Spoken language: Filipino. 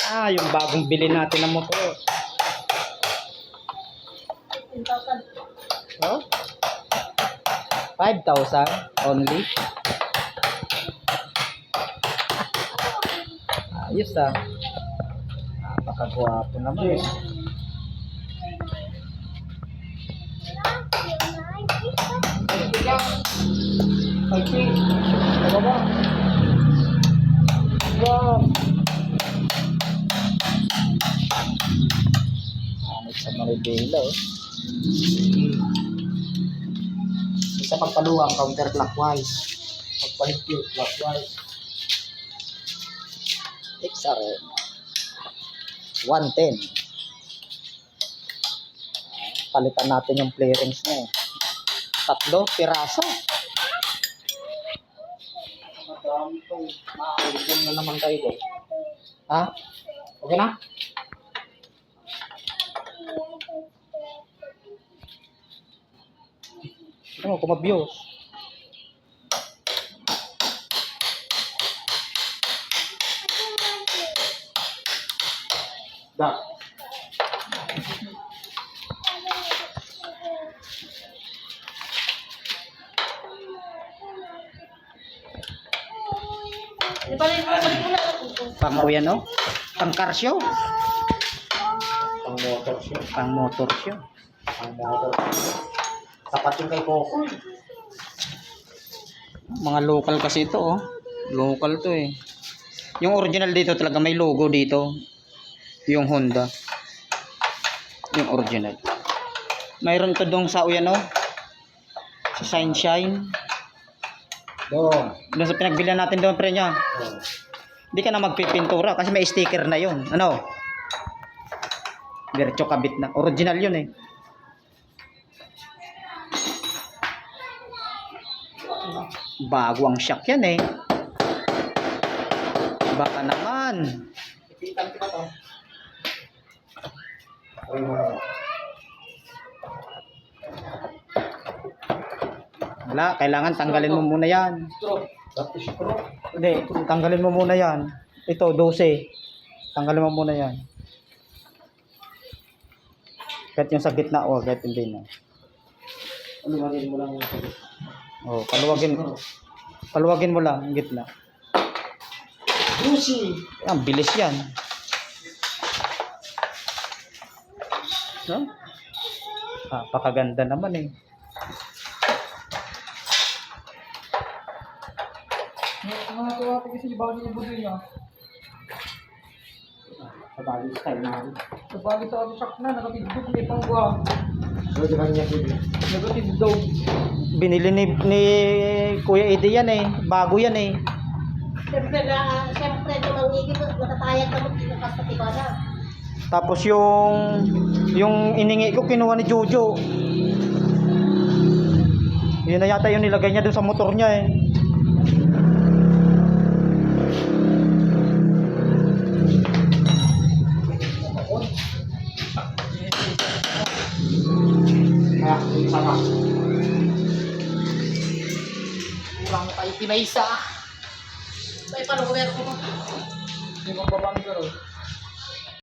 Yung bagong bili natin ng motor. 15,000. Oh? 5,000 only. Ayos ah. Napakagwapo naman eh. Wow. Anit sa Maribela oh. Isa pagpaluwang counterclockwise. Pagpahigpit clockwise. XRM 110. Palitan natin yung clearance niya eh. 3 piraso. Madami itong makakalitin na naman tayo doon. Ha? Okay na? Ano, kumabiyos. Da. Di ba rin mo na? Pang o yan oh. Pang car show. Pang motor siya. Pang motor show. Pang motor. Sapat yung kay Coco. Mga local kasi ito oh. Local to eh. Yung original dito talaga may logo dito. Yung Honda. Yung original. Mayroon to dong sa uyan oh. Sa Shine. Doon. Doon sa pinagbilihan natin doon pre niya. Oh. Hindi ka na magpipintura kasi may sticker na yun. Ano? Diretso kabit na. Original yun eh. Bago ang shock yan eh. Baka naman. Ipitan kita to. Ay mo na. Wala, kailangan tanggalin mo muna yan. Straw. Tapos straw. Hindi, tanggalin mo muna yan. Ito, 12. Tanggalin mo muna yan. Kahit yung sa gitna, oh, kahit hindi na. Lumagin mo lang yung Oh, paluwagin mo lang yung gitna. Lucy. Ang bilis yan. No? Pakaganda naman eh. Mga tuwa kasi bago yung budoy niya. Sa bali style na. Sa bali sa shock na, nakatidog may pangguha. So, di kanya sige. Nakatidog. Binili ni Kuya Eddie yan eh. Bago yan eh. Siyempre ito mangigit. Natatayag ka magkinukas sa tibada. Tapos yung iningi ko kinuha ni Jojo. Yun na yata yung nilagay niya dun sa motor niya eh. Sama. Kurang pa itinaysa. May follower ko. Hindi mo pa paano